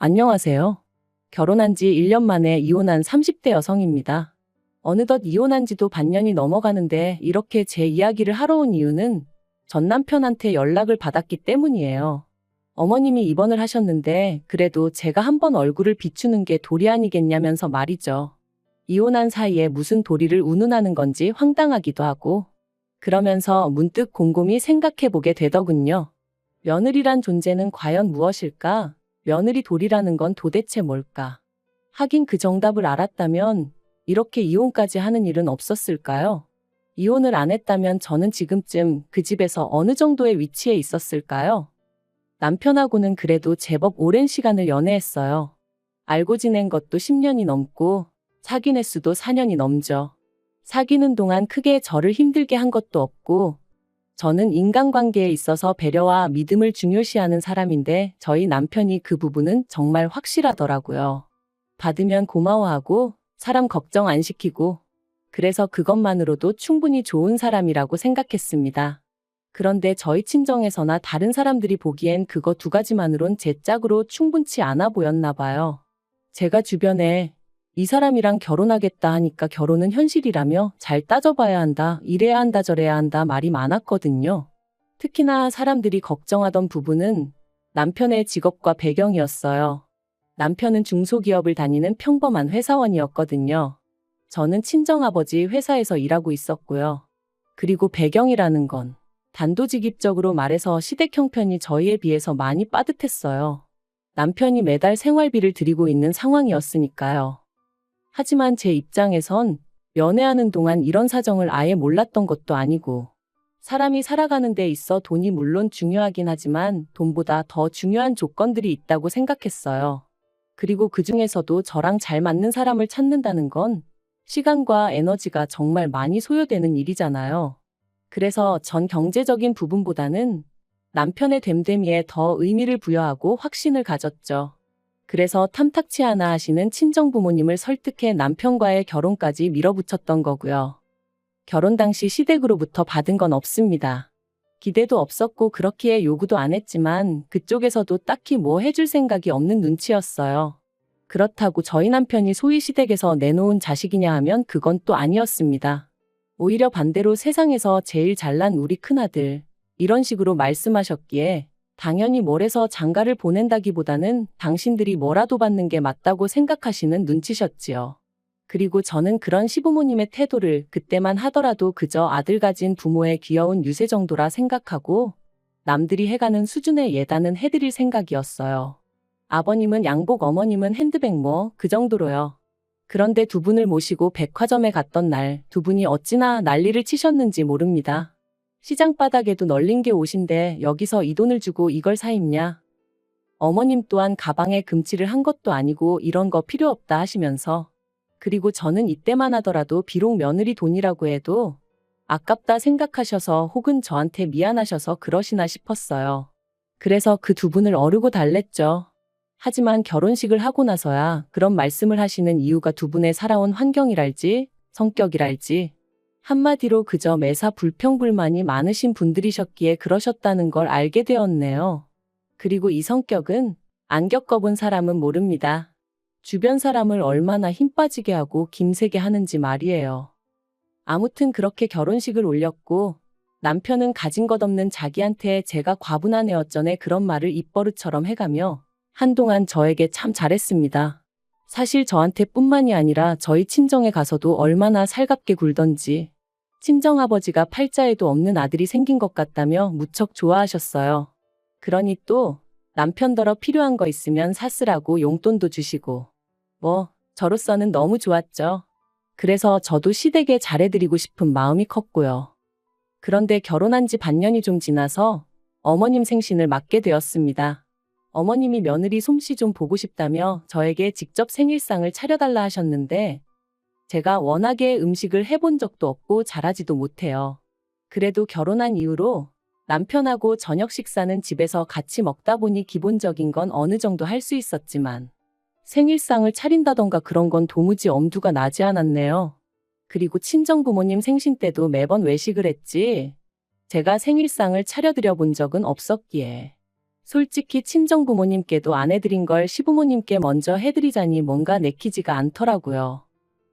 안녕하세요. 결혼한 지 1년 만에 이혼한 30대 여성입니다. 어느덧 이혼한 지도 반년이 넘어가는데 이렇게 제 이야기를 하러 온 이유는 전 남편한테 연락을 받았기 때문이에요. 어머님이 입원을 하셨는데 그래도 제가 한번 얼굴을 비추는 게 도리 아니겠냐면서 말이죠. 이혼한 사이에 무슨 도리를 운운하는 건지 황당하기도 하고 그러면서 문득 곰곰이 생각해보게 되더군요. 며느리란 존재는 과연 무엇일까? 며느리 도리라는 건 도대체 뭘까? 하긴 그 정답을 알았다면 이렇게 이혼까지 하는 일은 없었을까요? 이혼을 안 했다면 저는 지금쯤 그 집에서 어느 정도의 위치에 있었을까요? 남편하고는 그래도 제법 오랜 시간을 연애했어요. 알고 지낸 것도 10년이 넘고 사귄 횟수도 4년이 넘죠. 사귀는 동안 크게 저를 힘들게 한 것도 없고 저는 인간관계에 있어서 배려와 믿음을 중요시하는 사람인데 저희 남편이 그 부분은 정말 확실하더라고요. 받으면 고마워하고 사람 걱정 안 시키고 그래서 그것만으로도 충분히 좋은 사람이라고 생각했습니다. 그런데 저희 친정에서나 다른 사람들이 보기엔 그거 두 가지만으론 제 짝으로 충분치 않아 보였나 봐요. 제가 주변에 이 사람이랑 결혼하겠다 하니까 결혼은 현실이라며 잘 따져봐야 한다, 이래야 한다, 저래야 한다 말이 많았거든요. 특히나 사람들이 걱정하던 부분은 남편의 직업과 배경이었어요. 남편은 중소기업을 다니는 평범한 회사원이었거든요. 저는 친정아버지 회사에서 일하고 있었고요. 그리고 배경이라는 건 단도직입적으로 말해서 시댁 형편이 저희에 비해서 많이 빠듯했어요. 남편이 매달 생활비를 드리고 있는 상황이었으니까요. 하지만 제 입장에선 연애하는 동안 이런 사정을 아예 몰랐던 것도 아니고 사람이 살아가는 데 있어 돈이 물론 중요하긴 하지만 돈보다 더 중요한 조건들이 있다고 생각했어요. 그리고 그 중에서도 저랑 잘 맞는 사람을 찾는다는 건 시간과 에너지가 정말 많이 소요되는 일이잖아요. 그래서 전 경제적인 부분보다는 남편의 됨됨이에 더 의미를 부여하고 확신을 가졌죠. 그래서 탐탁치 않아 하시는 친정부모님을 설득해 남편과의 결혼까지 밀어붙였던 거고요. 결혼 당시 시댁으로부터 받은 건 없습니다. 기대도 없었고 그렇기에 요구도 안 했지만 그쪽에서도 딱히 뭐 해줄 생각이 없는 눈치였어요. 그렇다고 저희 남편이 소위 시댁에서 내놓은 자식이냐 하면 그건 또 아니었습니다. 오히려 반대로 세상에서 제일 잘난 우리 큰아들 이런 식으로 말씀하셨기에 당연히 뭘해서 장가를 보낸다기보다는 당신들이 뭐라도 받는 게 맞다고 생각하시는 눈치셨지요. 그리고 저는 그런 시부모님의 태도를 그때만 하더라도 그저 아들 가진 부모의 귀여운 유세 정도라 생각하고 남들이 해가는 수준의 예단은 해드릴 생각이었어요. 아버님은 양복, 어머님은 핸드백 뭐 그 정도로요. 그런데 두 분을 모시고 백화점에 갔던 날 두 분이 어찌나 난리를 치셨는지 모릅니다. 시장 바닥에도 널린 게 옷인데 여기서 이 돈을 주고 이걸 사 입냐? 어머님 또한 가방에 금칠을 한 것도 아니고 이런 거 필요 없다 하시면서 그리고 저는 이때만 하더라도 비록 며느리 돈이라고 해도 아깝다 생각하셔서 혹은 저한테 미안하셔서 그러시나 싶었어요. 그래서 그 두 분을 어르고 달랬죠. 하지만 결혼식을 하고 나서야 그런 말씀을 하시는 이유가 두 분의 살아온 환경이랄지 성격이랄지 한마디로 그저 매사 불평불만이 많으신 분들이셨기에 그러셨다는 걸 알게 되었네요. 그리고 이 성격은 안 겪어본 사람은 모릅니다. 주변 사람을 얼마나 힘 빠지게 하고 김세게 하는지 말이에요. 아무튼 그렇게 결혼식을 올렸고 남편은 가진 것 없는 자기한테 제가 과분한 애 어쩌네 그런 말을 입버릇처럼 해가며 한동안 저에게 참 잘했습니다. 사실 저한테 뿐만이 아니라 저희 친정에 가서도 얼마나 살갑게 굴던지 친정아버지가 팔자에도 없는 아들이 생긴 것 같다며 무척 좋아하셨어요. 그러니 또 남편더러 필요한 거 있으면 사쓰라고 용돈도 주시고 저로서는 너무 좋았죠. 그래서 저도 시댁에 잘해드리고 싶은 마음이 컸고요. 그런데 결혼한 지 반년이 좀 지나서 어머님 생신을 맞게 되었습니다. 어머님이 며느리 솜씨 좀 보고 싶다며 저에게 직접 생일상을 차려달라 하셨는데 제가 워낙에 음식을 해본 적도 없고 잘하지도 못해요. 그래도 결혼한 이후로 남편하고 저녁 식사는 집에서 같이 먹다 보니 기본적인 건 어느 정도 할 수 있었지만 생일상을 차린다던가 그런 건 도무지 엄두가 나지 않았네요. 그리고 친정부모님 생신 때도 매번 외식을 했지 제가 생일상을 차려드려 본 적은 없었기에 솔직히 친정부모님께도 안 해드린 걸 시부모님께 먼저 해드리자니 뭔가 내키지가 않더라고요.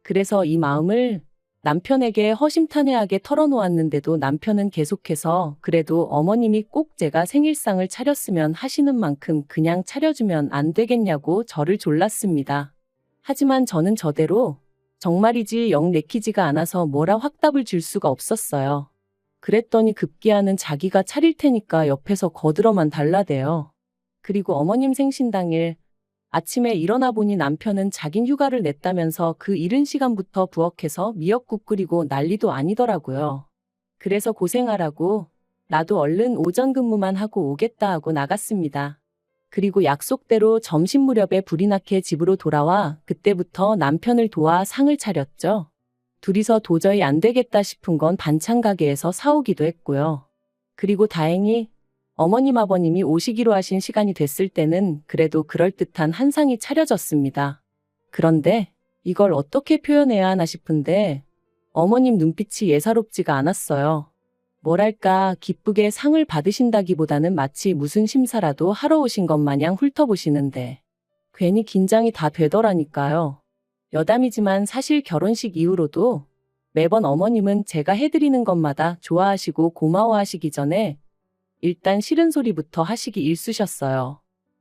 그래서 이 마음을 남편에게 허심탄회하게 털어놓았는데도 남편은 계속해서 그래도 어머님이 꼭 제가 생일상을 차렸으면 하시는 만큼 그냥 차려주면 안 되겠냐고 저를 졸랐습니다. 하지만 저는 저대로 정말이지 영 내키지가 않아서 뭐라 확답을 줄 수가 없었어요. 그랬더니 급기야는 자기가 차릴 테니까 옆에서 거들어만 달라대요. 그리고 어머님 생신 당일 아침에 일어나 보니 남편은 자긴 휴가를 냈다면서 그 이른 시간부터 부엌에서 미역국 끓이고 난리도 아니더라고요. 그래서 고생하라고 나도 얼른 오전 근무만 하고 오겠다 하고 나갔습니다. 그리고 약속대로 점심 무렵에 불이 나게 집으로 돌아와 그때부터 남편을 도와 상을 차렸죠. 둘이서 도저히 안 되겠다 싶은 건 반찬 가게에서 사오기도 했고요. 그리고 다행히 어머님 아버님이 오시기로 하신 시간이 됐을 때는 그래도 그럴듯한 한 상이 차려졌습니다. 그런데 이걸 어떻게 표현해야 하나 싶은데 어머님 눈빛이 예사롭지가 않았어요. 뭐랄까 기쁘게 상을 받으신다기보다는 마치 무슨 심사라도 하러 오신 것 마냥 훑어보시는데 괜히 긴장이 다 되더라니까요. 여담이지만 사실 결혼식 이후로도 매번 어머님은 제가 해드리는 것마다 좋아하시고 고마워하시기 전에 일단 싫은 소리부터 하시기 일쑤셨어요.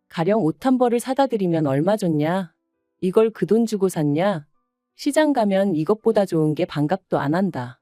가령 옷 한 벌을 사다 드리면 얼마 줬냐? 이걸 그 돈 주고 샀냐? 시장 가면 이것보다 좋은 게 반갑도 안 한다.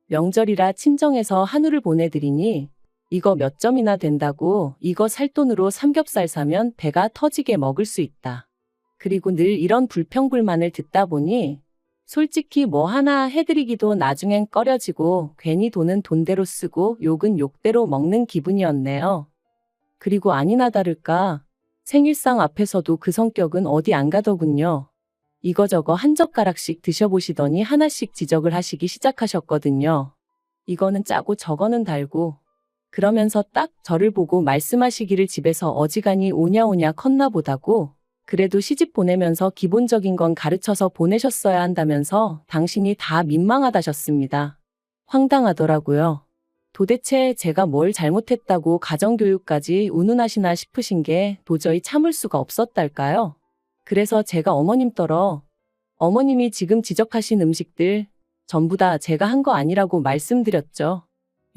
명절이라 친정에서 한우를 보내드리니 이거 몇 점이나 된다고 이거 살 돈으로 삼겹살 사면 배가 터지게 먹을 수 있다. 그리고 늘 이런 불평불만을 듣다 보니 솔직히 뭐 하나 해드리기도 나중엔 꺼려지고 괜히 돈은 돈대로 쓰고 욕은 욕대로 먹는 기분이었네요. 그리고 아니나 다를까 생일상 앞에서도 그 성격은 어디 안 가더군요. 이거저거 한 젓가락씩 드셔보시더니 하나씩 지적을 하시기 시작하셨거든요. 이거는 짜고 저거는 달고 그러면서 딱 저를 보고 말씀하시기를 집에서 어지간히 오냐오냐 컸나 보다고 그래도 시집 보내면서 기본적인 건 가르쳐서 보내셨어야 한다면서 당신이 다 민망하다셨습니다. 황당하더라고요. 도대체 제가 뭘 잘못했다고 가정교육까지 운운하시나 싶으신 게 도저히 참을 수가 없었달까요? 그래서 제가 어머님더러 어머님이 지금 지적하신 음식들 전부 다 제가 한 거 아니라고 말씀드렸죠.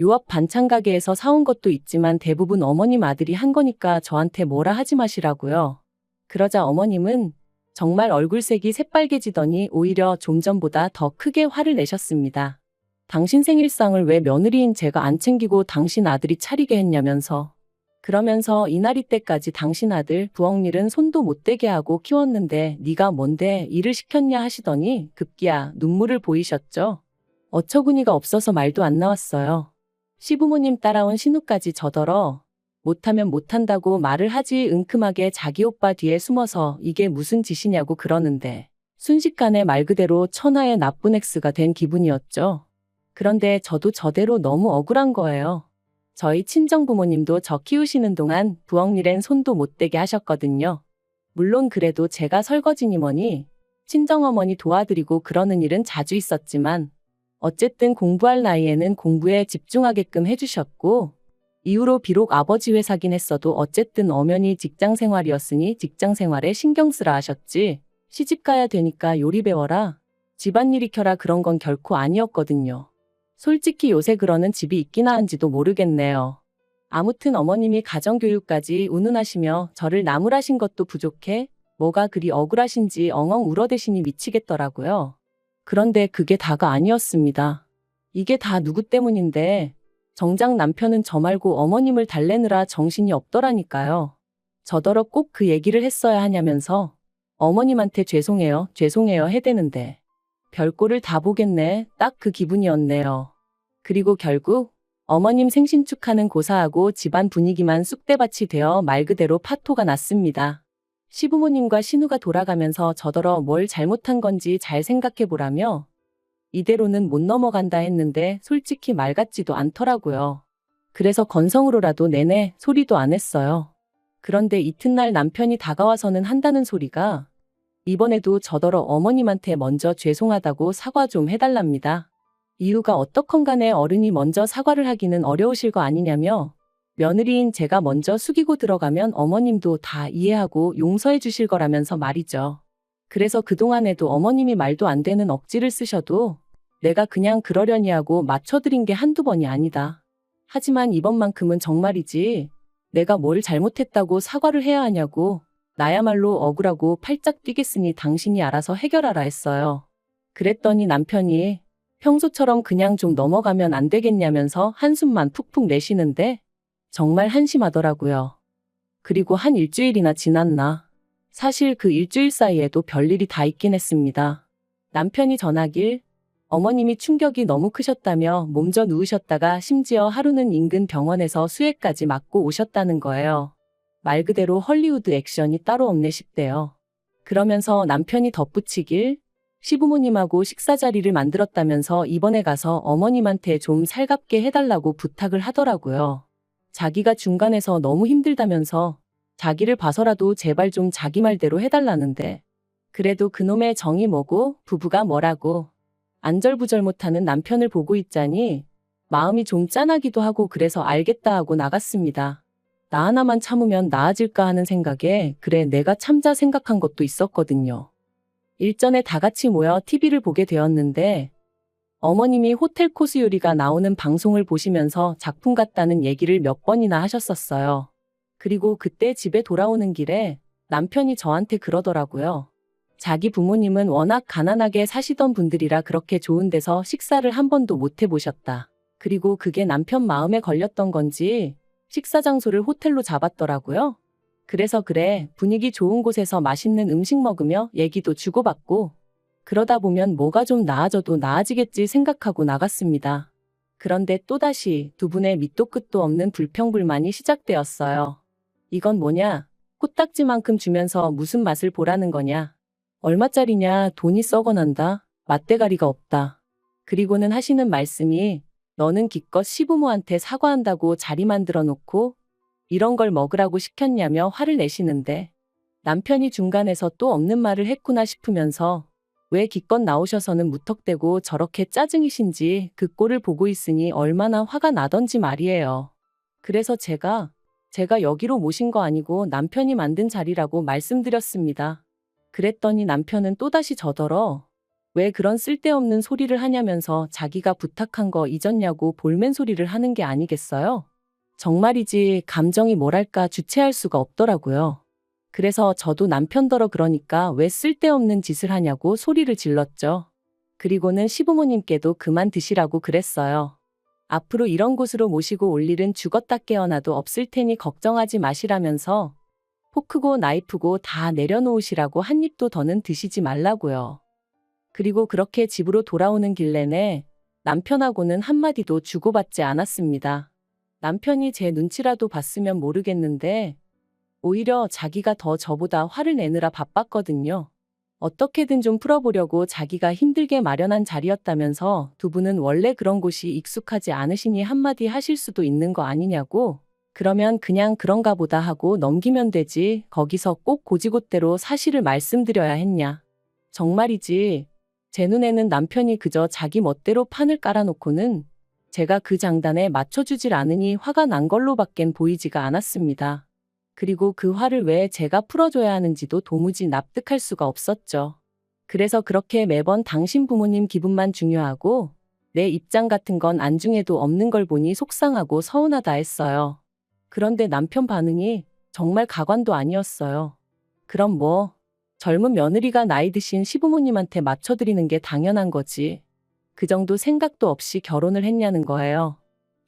요 앞 반찬 가게에서 사온 것도 있지만 대부분 어머님 아들이 한 거니까 저한테 뭐라 하지 마시라고요. 그러자 어머님은 정말 얼굴색이 새빨개지더니 오히려 좀 전보다 더 크게 화를 내셨습니다. 당신 생일상을 왜 며느리인 제가 안 챙기고 당신 아들이 차리게 했냐면서. 그러면서 이날이 때까지 당신 아들 부엌일은 손도 못 대게 하고 키웠는데 네가 뭔데 일을 시켰냐 하시더니 급기야 눈물을 보이셨죠. 어처구니가 없어서 말도 안 나왔어요. 시부모님 따라온 신우까지 저더러 못하면 못한다고 말을 하지 은큼하게 자기 오빠 뒤에 숨어서 이게 무슨 짓이냐고 그러는데 순식간에 말 그대로 천하의 나쁜 엑스가 된 기분이었죠. 그런데 저도 저대로 너무 억울한 거예요. 저희 친정부모님도 저 키우시는 동안 부엌일엔 손도 못 대게 하셨거든요. 물론 그래도 제가 설거지니 뭐니 친정어머니 도와드리고 그러는 일은 자주 있었지만 어쨌든 공부할 나이에는 공부에 집중하게끔 해주셨고 이후로 비록 아버지 회사긴 했어도 어쨌든 엄연히 직장생활이었으니 직장생활에 신경 쓰라 하셨지 시집가야 되니까 요리 배워라 집안일 익혀라 그런 건 결코 아니었거든요. 솔직히 요새 그러는 집이 있기나 한지도 모르겠네요. 아무튼 어머님이 가정교육까지 운운하시며 저를 나무라신 것도 부족해 뭐가 그리 억울하신지 엉엉 울어대시니 미치겠더라고요. 그런데 그게 다가 아니었습니다. 이게 다 누구 때문인데 정작 남편은 저 말고 어머님을 달래느라 정신이 없더라니까요. 저더러 꼭 그 얘기를 했어야 하냐면서 어머님한테 죄송해요 해대는데 별꼴을 다 보겠네 딱 그 기분이었네요. 그리고 결국 어머님 생신 축하는 고사하고 집안 분위기만 쑥대밭이 되어 말 그대로 파토가 났습니다. 시부모님과 신우가 돌아가면서 저더러 뭘 잘못한 건지 잘 생각해보라며 이대로는 못 넘어간다 했는데 솔직히 말 같지도 않더라고요. 그래서 건성으로라도 내내 소리도 안 했어요. 그런데 이튿날 남편이 다가와서는 한다는 소리가 이번에도 저더러 어머님한테 먼저 죄송하다고 사과 좀 해달랍니다. 이유가 어떻건 간에 어른이 먼저 사과를 하기는 어려우실 거 아니냐며 며느리인 제가 먼저 숙이고 들어가면 어머님도 다 이해하고 용서해 주실 거라면서 말이죠. 그래서 그동안에도 어머님이 말도 안 되는 억지를 쓰셔도 내가 그냥 그러려니 하고 맞춰드린 게 한두 번이 아니다. 하지만 이번만큼은 정말이지 내가 뭘 잘못했다고 사과를 해야 하냐고 나야말로 억울하고 팔짝 뛰겠으니 당신이 알아서 해결하라 했어요. 그랬더니 남편이 평소처럼 그냥 좀 넘어가면 안 되겠냐면서 한숨만 푹푹 내쉬는데 정말 한심하더라고요. 그리고 한 일주일이나 지났나. 사실 그 일주일 사이에도 별일이 다 있긴 했습니다. 남편이 전하길 어머님이 충격이 너무 크셨다며 몸져 누우셨다가 심지어 하루는 인근 병원에서 수액까지 맞고 오셨다는 거예요. 말 그대로 헐리우드 액션이 따로 없네 싶대요. 그러면서 남편이 덧붙이길 시부모님하고 식사 자리를 만들었다면서 이번에 가서 어머님한테 좀 살갑게 해달라고 부탁을 하더라고요. 자기가 중간에서 너무 힘들다면서 자기를 봐서라도 제발 좀 자기 말대로 해달라는데 그래도 그놈의 정이 뭐고 부부가 뭐라고 안절부절 못하는 남편을 보고 있자니 마음이 좀 짠하기도 하고 그래서 알겠다 하고 나갔습니다. 나 하나만 참으면 나아질까 하는 생각에 그래 내가 참자 생각한 것도 있었거든요. 일전에 다 같이 모여 TV를 보게 되었는데 어머님이 호텔 코스 요리가 나오는 방송을 보시면서 작품 같다는 얘기를 몇 번이나 하셨었어요. 그리고 그때 집에 돌아오는 길에 남편이 저한테 그러더라고요. 자기 부모님은 워낙 가난하게 사시던 분들이라 그렇게 좋은 데서 식사를 한 번도 못 해보셨다. 그리고 그게 남편 마음에 걸렸던 건지 식사 장소를 호텔로 잡았더라고요. 그래서 그래 분위기 좋은 곳에서 맛있는 음식 먹으며 얘기도 주고받고 그러다 보면 뭐가 좀 나아져도 나아지겠지 생각하고 나갔습니다. 그런데 또다시 두 분의 밑도 끝도 없는 불평불만이 시작되었어요. 이건 뭐냐? 코딱지만큼 주면서 무슨 맛을 보라는 거냐? 얼마짜리냐? 돈이 썩어난다. 맛대가리가 없다. 그리고는 하시는 말씀이 너는 기껏 시부모한테 사과한다고 자리 만들어 놓고 이런 걸 먹으라고 시켰냐며 화를 내시는데 남편이 중간에서 또 없는 말을 했구나 싶으면서 왜 기껏 나오셔서는 무턱대고 저렇게 짜증이신지 그 꼴을 보고 있으니 얼마나 화가 나던지 말이에요. 그래서 제가 여기로 모신 거 아니고 남편이 만든 자리라고 말씀드렸습니다. 그랬더니 남편은 또다시 저더러 왜 그런 쓸데없는 소리를 하냐면서 자기가 부탁한 거 잊었냐고 볼멘 소리를 하는 게 아니겠어요? 정말이지 감정이 뭐랄까 주체할 수가 없더라고요. 그래서 저도 남편더러 그러니까 왜 쓸데없는 짓을 하냐고 소리를 질렀죠. 그리고는 시부모님께도 그만 드시라고 그랬어요. 앞으로 이런 곳으로 모시고 올 일은 죽었다 깨어나도 없을 테니 걱정하지 마시라면서 포크고 나이프고 다 내려놓으시라고 한 입도 더는 드시지 말라고요. 그리고 그렇게 집으로 돌아오는 길 내내 남편하고는 한마디도 주고받지 않았습니다. 남편이 제 눈치라도 봤으면 모르겠는데 오히려 자기가 더 저보다 화를 내느라 바빴거든요. 어떻게든 좀 풀어보려고 자기가 힘들게 마련한 자리였다면서 두 분은 원래 그런 곳이 익숙하지 않으시니 한마디 하실 수도 있는 거 아니냐고 그러면 그냥 그런가 보다 하고 넘기면 되지 거기서 꼭 고지곳대로 사실을 말씀드려야 했냐. 정말이지 제 눈에는 남편이 그저 자기 멋대로 판을 깔아놓고는 제가 그 장단에 맞춰주질 않으니 화가 난 걸로밖엔 보이지가 않았습니다. 그리고 그 화를 왜 제가 풀어줘야 하는지도 도무지 납득할 수가 없었죠. 그래서 그렇게 매번 당신 부모님 기분만 중요하고 내 입장 같은 건 안중에도 없는 걸 보니 속상하고 서운하다 했어요. 그런데 남편 반응이 정말 가관도 아니었어요. 그럼 뭐 젊은 며느리가 나이 드신 시부모님한테 맞춰드리는 게 당연한 거지. 그 정도 생각도 없이 결혼을 했냐는 거예요.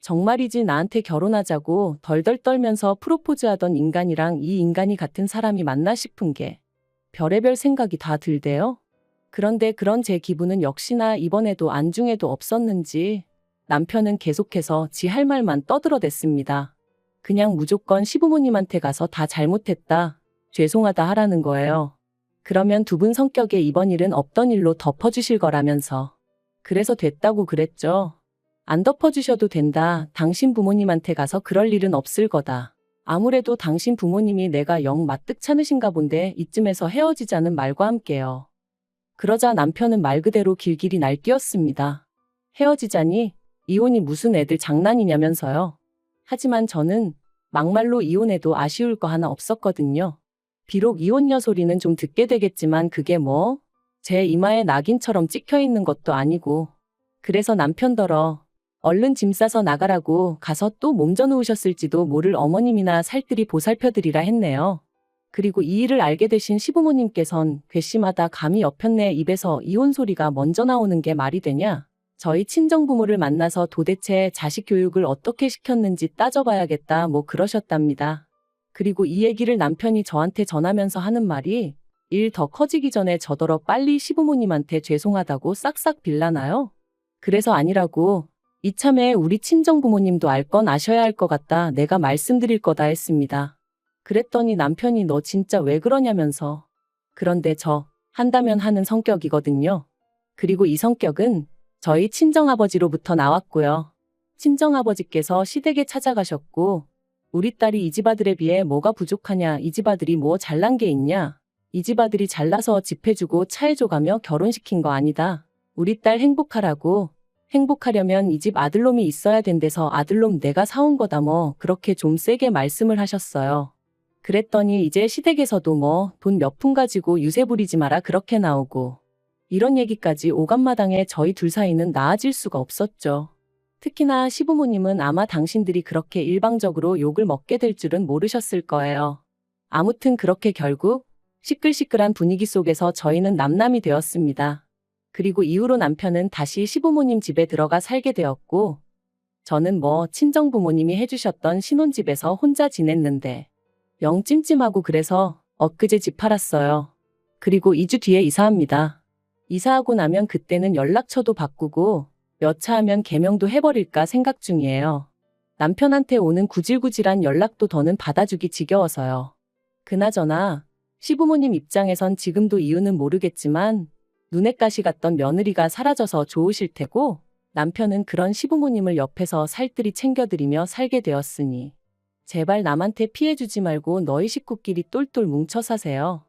정말이지 나한테 결혼하자고 덜덜 떨면서 프로포즈하던 인간이랑 이 인간이 같은 사람이 맞나 싶은 게 별의별 생각이 다 들대요. 그런데 그런 제 기분은 역시나 이번에도 안중에도 없었는지 남편은 계속해서 지 할 말만 떠들어댔습니다. 그냥 무조건 시부모님한테 가서 다 잘못했다, 죄송하다 하라는 거예요. 그러면 두 분 성격에 이번 일은 없던 일로 덮어주실 거라면서. 그래서 됐다고 그랬죠. 안 덮어주셔도 된다. 당신 부모님한테 가서 그럴 일은 없을 거다. 아무래도 당신 부모님이 내가 영 마뜩찮으신가 본데 이쯤에서 헤어지자는 말과 함께요. 그러자 남편은 말 그대로 길길이 날뛰었습니다. 헤어지자니? 이혼이 무슨 애들 장난이냐면서요. 하지만 저는 막말로 이혼해도 아쉬울 거 하나 없었거든요. 비록 이혼녀 소리는 좀 듣게 되겠지만 그게 뭐 제 이마에 낙인처럼 찍혀 있는 것도 아니고. 그래서 남편더러 얼른 짐 싸서 나가라고 가서 또 몸져 누우셨을지도 모를 어머님이나 살뜰히 보살펴드리라 했네요. 그리고 이 일을 알게 되신 시부모님께선 괘씸하다 감히 옆편네 입에서 이혼 소리가 먼저 나오는 게 말이 되냐? 저희 친정부모를 만나서 도대체 자식 교육을 어떻게 시켰는지 따져봐야겠다 뭐 그러셨답니다. 그리고 이 얘기를 남편이 저한테 전하면서 하는 말이 일 더 커지기 전에 저더러 빨리 시부모님한테 죄송하다고 싹싹 빌라나요? 그래서 아니라고 이참에 우리 친정부모님도 알 건 아셔야 할 것 같다 내가 말씀드릴 거다 했습니다. 그랬더니 남편이 너 진짜 왜 그러냐면서. 그런데 저 한다면 하는 성격이거든요. 그리고 이 성격은 저희 친정아버지로부터 나왔고요. 친정아버지께서 시댁에 찾아가셨고 우리 딸이 이 집 아들에 비해 뭐가 부족하냐, 이 집 아들이 뭐 잘난 게 있냐, 이 집 아들이 잘나서 집 해주고 차 해줘가며 결혼시킨 거 아니다. 우리 딸 행복하라고. 행복하려면 이 집 아들놈이 있어야 된대서 아들놈 내가 사온 거다 뭐 그렇게 좀 세게 말씀을 하셨어요. 그랬더니 이제 시댁에서도 뭐 돈 몇 푼 가지고 유세 부리지 마라 그렇게 나오고 이런 얘기까지 오간마당에 저희 둘 사이는 나아질 수가 없었죠. 특히나 시부모님은 아마 당신들이 그렇게 일방적으로 욕을 먹게 될 줄은 모르셨을 거예요. 아무튼 그렇게 결국 시끌시끌한 분위기 속에서 저희는 남남이 되었습니다. 그리고 이후로 남편은 다시 시부모님 집에 들어가 살게 되었고 저는 뭐 친정부모님이 해주셨던 신혼집에서 혼자 지냈는데 영 찜찜하고 그래서 엊그제 집 팔았어요. 그리고 2주 뒤에 이사합니다. 이사하고 나면 그때는 연락처도 바꾸고 몇 차 하면 개명도 해버릴까 생각 중이에요. 남편한테 오는 구질구질한 연락도 더는 받아주기 지겨워서요. 그나저나 시부모님 입장에선 지금도 이유는 모르겠지만 눈에 가시 같던 며느리가 사라져서 좋으실 테고 남편은 그런 시부모님을 옆에서 살뜰히 챙겨드리며 살게 되었으니 제발 남한테 피해주지 말고 너희 식구끼리 똘똘 뭉쳐 사세요.